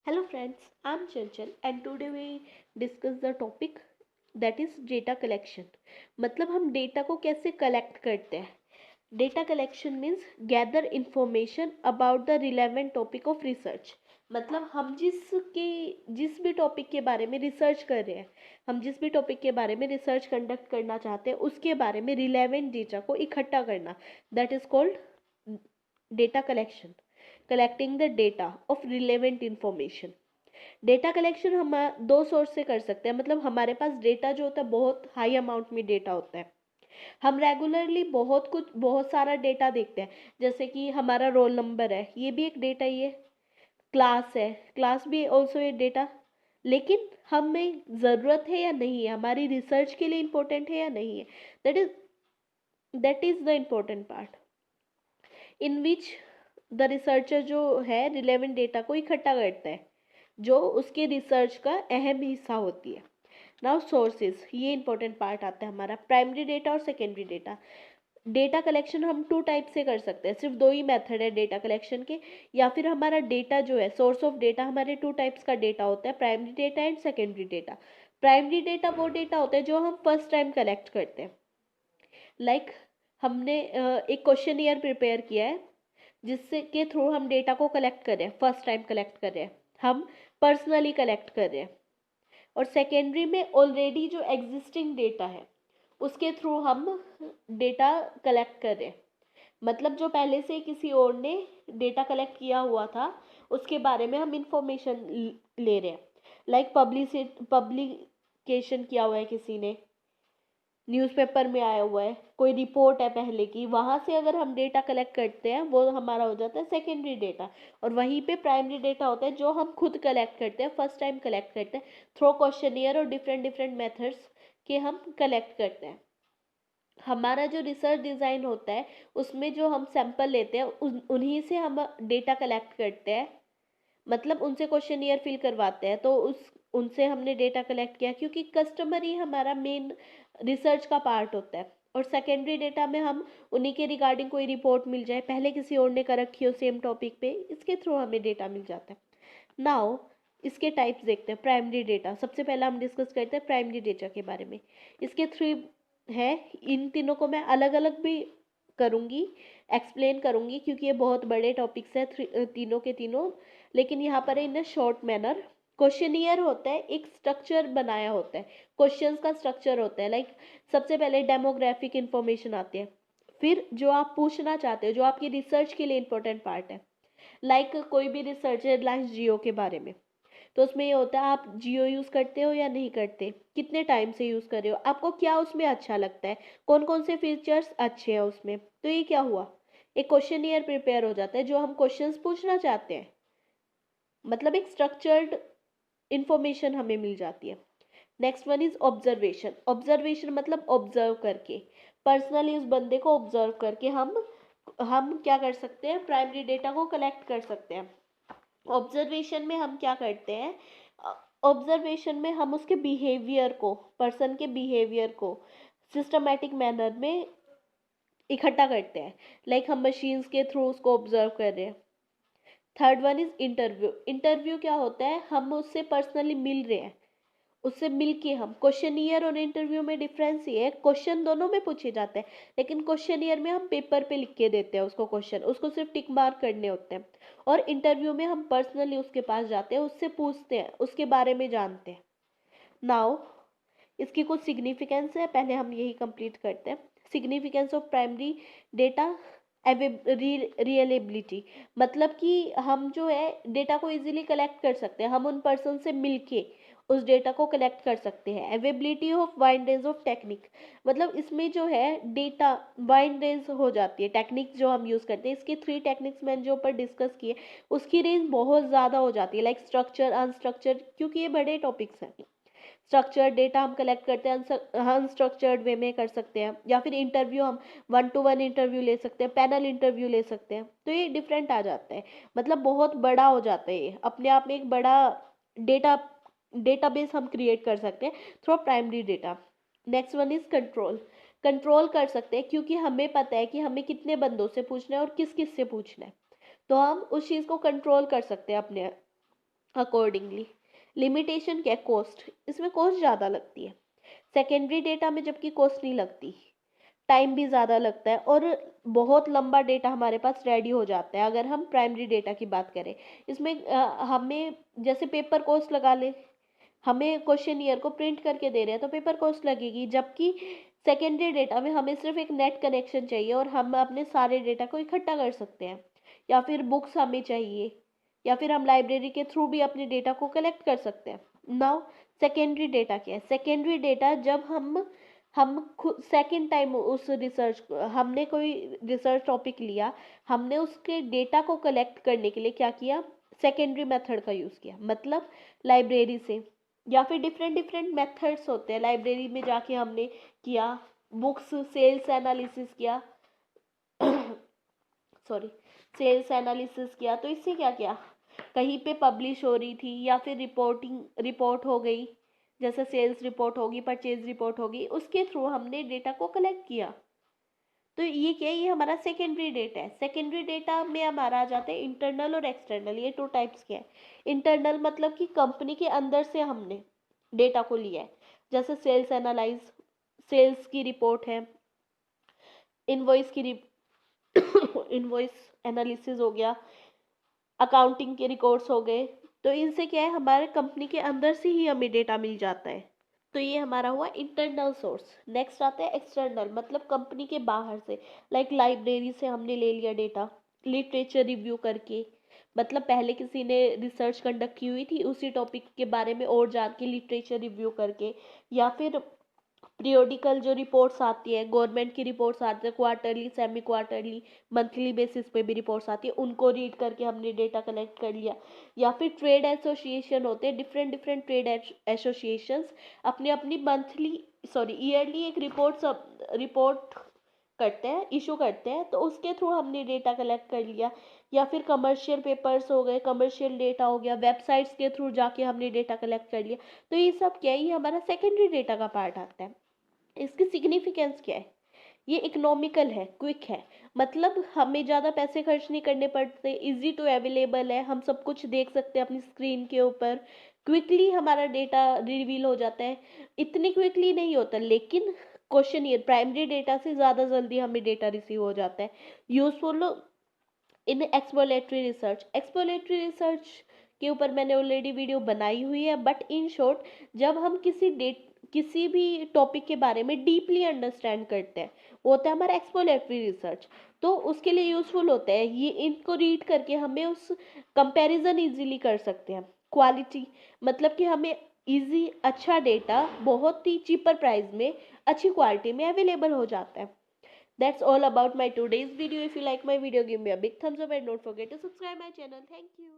Hello friends, I'm Chanchal and today we discuss the topic that is data collection. मतलब हम data को कैसे collect करते हैं. Data collection means gather information about the relevant topic of research. मतलब हम जिस भी टॉपिक के बारे में रिसर्च कर रहे हैं, हम जिस भी टॉपिक के बारे में रिसर्च कंडक्ट करना चाहते हैं उसके बारे में रिलेवेंट डेटा को इकट्ठा करना, that is called data collection. Collecting the data of relevant information. Data collection हम दो सोर्स से कर सकते हैं. मतलब हमारे पास डेटा जो होता है बहुत हाई अमाउंट में डेटा होता है. हम रेगुलरली बहुत सारा डेटा देखते हैं. जैसे कि हमारा रोल नंबर है, ये भी एक डेटा ही है. क्लास है, क्लास भी ऑल्सो एक डेटा. लेकिन हमें ज़रूरत है या नहीं है, हमारी रिसर्च के लिए इम्पोर्टेंट है या नहीं है, that is the important part in which the researcher जो है रिलेवेंट डेटा को इकट्ठा करता है, जो उसके रिसर्च का अहम हिस्सा होती है. नाउ सोर्सेज, ये इंपॉर्टेंट पार्ट आता है हमारा. प्राइमरी डेटा और सेकेंडरी डेटा. डेटा कलेक्शन हम टू टाइप से कर सकते हैं. सिर्फ दो ही मेथड है डेटा कलेक्शन के. या फिर हमारा डेटा जो है, सोर्स ऑफ डेटा, हमारे टू टाइप्स का डेटा होता है, primary data and secondary data. Primary data वो डेटा होता है जो हम फर्स्ट टाइम कलेक्ट करते हैं. लाइक हमने एक क्वेश्चन प्रिपेयर किया है जिससे के थ्रू हम डेटा को कलेक्ट कर रहे हैं, फर्स्ट टाइम कलेक्ट कर रहे हैं, हम पर्सनली कलेक्ट कर रहे हैं. और सेकेंडरी में ऑलरेडी जो एग्जिस्टिंग डेटा है उसके थ्रू हम डेटा कलेक्ट कर रहे हैं. मतलब जो पहले से किसी और ने डेटा कलेक्ट किया हुआ था उसके बारे में हम इंफॉर्मेशन ले रहे हैं. लाइक पब्लिकेशन किया हुआ है किसी ने, न्यूज़पेपर में आया हुआ है, कोई रिपोर्ट है पहले की, वहाँ से अगर हम डेटा कलेक्ट करते हैं वो हमारा हो जाता है सेकेंडरी डेटा. और वहीं पे प्राइमरी डेटा होता है जो हम खुद कलेक्ट करते हैं, फर्स्ट टाइम कलेक्ट करते हैं थ्रू क्वेश्चनियर और डिफरेंट डिफरेंट मेथड्स के हम कलेक्ट करते हैं. हमारा जो रिसर्च डिज़ाइन होता है उसमें जो हम सैंपल लेते हैं उन्हीं से हम डेटा कलेक्ट करते हैं. मतलब उनसे क्वेश्चनियर फिल करवाते हैं, तो उस उनसे हमने डेटा कलेक्ट किया क्योंकि कस्टमर ही हमारा मेन रिसर्च का पार्ट होता है. और सेकेंडरी डेटा में हम उन्हीं के रिगार्डिंग कोई रिपोर्ट मिल जाए, पहले किसी और ने कर रखी हो सेम टॉपिक पे, इसके थ्रू हमें डेटा मिल जाता है. नाउ इसके टाइप्स देखते हैं. प्राइमरी डेटा, सबसे पहला हम डिस्कस करते हैं प्राइमरी डेटा के बारे में. इसके थ्री है, इन तीनों को मैं अलग अलग भी करूँगी, एक्सप्लेन करूँगी क्योंकि ये बहुत बड़े टॉपिक्स हैं तीनों के तीनों. लेकिन यहाँ पर इन शॉर्ट मैनर. क्वेश्चनियर होता है, एक स्ट्रक्चर बनाया होता है, क्वेश्चंस का स्ट्रक्चर होता है. लाइक सबसे पहले डेमोग्राफिक इंफॉर्मेशन आती है, फिर जो आप पूछना चाहते हो, जो आपकी रिसर्च के लिए इंपॉर्टेंट पार्ट है. लाइक कोई भी रिसर्च है रिलायंस जियो के बारे में, तो उसमें ये होता है आप जियो यूज़ करते हो या नहीं करते, कितने टाइम से यूज़ कर रहे हो, आपको क्या उसमें अच्छा लगता है, कौन कौन से फीचर्स अच्छे हैं उसमें. तो ये क्या हुआ, एक क्वेश्चनियर प्रिपेयर हो जाता है जो हम क्वेश्चंस पूछना चाहते हैं. मतलब एक स्ट्रक्चर्ड इंफॉर्मेशन हमें मिल जाती है. Next one is observation. Observation मतलब ऑब्जर्व करके, पर्सनली उस बंदे को ऑब्जर्व करके हम क्या कर सकते हैं, प्राइमरी डेटा को कलेक्ट कर सकते हैं. ऑब्जर्वेशन में हम क्या करते हैं, ऑब्जर्वेशन में हम उसके बिहेवियर को, पर्सन के बिहेवियर को सिस्टमेटिक मैनर में इकट्ठा करते हैं. लाइक हम मशीन्स के थ्रू उसको ऑब्जर्व कर रहे हैं. Third one is interview. Interview क्या होता है, हम उससे पर्सनली मिल रहे हैं, उससे मिल के हम. क्वेश्चनियर और इंटरव्यू में डिफरेंस ये है, क्वेश्चन दोनों में पूछे जाते हैं लेकिन क्वेश्चनियर में हम पेपर पे लिख के देते हैं उसको क्वेश्चन, उसको सिर्फ टिक मार्क करने होते हैं. और इंटरव्यू में हम पर्सनली उसके पास जाते हैं, उससे पूछते हैं, उसके बारे में जानते हैं. नाउ इसकी कुछ सिग्निफिकेंस है, पहले हम यही कंप्लीट करते हैं. Significance of primary data, reliability. मतलब कि हम जो है डेटा को इजीली कलेक्ट कर सकते हैं, हम उन पर्सन से मिलके उस डेटा को कलेक्ट कर सकते हैं. Availability of wide range of technique. मतलब इसमें जो है डेटा वाइड रेंज हो जाती है, टेक्निक जो हम यूज़ करते हैं, इसके थ्री टेक्निक्स मैंने जो ऊपर डिस्कस किए उसकी रेंज बहुत ज़्यादा हो जाती है. लाइक स्ट्रक्चर, अनस्ट्रक्चर, क्योंकि ये बड़े टॉपिक्स हैं. स्ट्रक्चर्ड डेटा हम कलेक्ट करते हैं, अनस्ट्रक्चर्ड वे में कर सकते हैं, या फिर इंटरव्यू हम 1-to-1 इंटरव्यू ले सकते हैं, पैनल इंटरव्यू ले सकते हैं. तो ये डिफरेंट आ जाता है, मतलब बहुत बड़ा हो जाता है, ये अपने आप में एक बड़ा डेटा डेटाबेस हम क्रिएट कर सकते हैं through primary data. Next one is control. Control कर सकते हैं क्योंकि हमें पता है कि हमें कितने बंदों से पूछना है और किस किस से पूछना है, तो हम उस चीज़ को कंट्रोल कर सकते हैं अपने अकॉर्डिंगली। लिमिटेशन क्या है? कॉस्ट, इसमें कॉस्ट ज़्यादा लगती है। सेकेंडरी डेटा में जबकि कॉस्ट नहीं लगती, टाइम भी ज़्यादा लगता है और बहुत लंबा डेटा हमारे पास रेडी हो जाता है। अगर हम प्राइमरी डेटा की बात करें, इसमें हमें जैसे पेपर कॉस्ट लगा ले, हमें क्वेश्चन ईयर को प्रिंट करके दे रहे हैं तो पेपर कॉस्ट लगेगी, जबकि सेकेंडरी डेटा में हमें सिर्फ एक नेट कनेक्शन चाहिए और हम अपने सारे डेटा को इकट्ठा कर सकते हैं, या फिर बुक्स हमें चाहिए, या फिर हम लाइब्रेरी के थ्रू भी अपने डेटा को कलेक्ट कर सकते हैं। नाउ सेकेंडरी डेटा क्या है? सेकेंडरी डेटा जब हम खुद सेकेंड टाइम उस रिसर्च, हमने कोई रिसर्च टॉपिक लिया, हमने उसके डेटा को कलेक्ट करने के लिए क्या किया? सेकेंडरी मेथड का यूज़ किया। मतलब लाइब्रेरी से, या फिर डिफरेंट डिफरेंट मेथड्स होते हैं, लाइब्रेरी में जाके हमने किया, बुक्स सेल्स एनालिसिस किया सॉरी, सेल्स एनालिसिस किया, तो इससे क्या किया? कहीं पे पब्लिश हो रही थी या फिर रिपोर्ट हो गई, जैसे सेल्स रिपोर्ट होगी, परचेज रिपोर्ट होगी, उसके थ्रू हमने डेटा को कलेक्ट किया। तो ये क्या है? ये हमारा सेकेंडरी डेटा है। सेकेंडरी डेटा में हमारा आ जाते हैं इंटरनल और एक्सटर्नल, ये टू टाइप्स के हैं। इंटरनल मतलब कि कंपनी के अंदर से हमने डेटा को लिया है, जैसे सेल्स एनालाइज, सेल्स की रिपोर्ट है, इनवॉइस की इनवॉइस एनालिसिस हो गया, अकाउंटिंग के रिकॉर्ड्स हो गए। तो इनसे क्या है? हमारे कंपनी के अंदर से ही हमें डेटा मिल जाता है। तो ये हमारा हुआ इंटरनल सोर्स। नेक्स्ट आता है एक्सटर्नल, मतलब कंपनी के बाहर से, लाइक लाइब्रेरी से हमने ले लिया डेटा, लिटरेचर रिव्यू करके, मतलब पहले किसी ने रिसर्च कंडक्ट की हुई थी उसी टॉपिक के बारे में और जान के लिटरेचर रिव्यू करके, या फिर पीरियोडिकल जो रिपोर्ट्स आती है, गवर्नमेंट की रिपोर्ट्स आती है, quarterly, semi quarterly, monthly basis पे भी रिपोर्ट्स आती है, उनको रीड करके हमने डेटा कलेक्ट कर लिया। या फिर ट्रेड एसोसिएशन होते हैं, डिफरेंट डिफरेंट ट्रेड एसोसिएशंस अपनी अपनी मंथली, सॉरी ईयरली एक रिपोर्ट करते हैं, इशू करते हैं, तो उसके थ्रू हमने डेटा कलेक्ट कर लिया। या फिर कमर्शियल पेपर्स हो गए, कमर्शियल डेटा हो गया, वेबसाइट्स के थ्रू जाके हमने डेटा कलेक्ट कर लिया। तो ये सब क्या है? ये हमारा सेकेंडरी डेटा का पार्ट आता है। इसकी सिग्निफिकेंस क्या है? ये इकोनॉमिकल है, क्विक है, मतलब हमें ज़्यादा पैसे खर्च नहीं करने पड़ते, इजी टू अवेलेबल है, हम सब कुछ देख सकते हैं अपनी स्क्रीन के ऊपर, क्विकली हमारा डेटा रिवील हो जाता है। इतनी क्विकली नहीं होता, लेकिन क्वेश्चन ये प्राइमरी डेटा से ज़्यादा जल्दी हमें डेटा रिसीव हो जाता है। Useful in exploratory research, exploratory research के ऊपर मैंने ऑलरेडी वीडियो बनाई हुई है, बट इन शॉर्ट जब हम किसी भी टॉपिक के बारे में डीपली अंडरस्टैंड करते हैं, वो होता है हमारा एक्सप्लोरेटरी रिसर्च। तो उसके लिए यूजफुल होता है ये, इनको रीड करके हमें उस कंपैरिजन इजीली कर सकते हैं। क्वालिटी मतलब कि हमें इजी अच्छा डेटा बहुत ही चीपर प्राइस में अच्छी क्वालिटी में अवेलेबल हो जाता है। That's all about my today's video. If you like my video, give me a big thumbs up and don't forget to subscribe my channel. Thank you.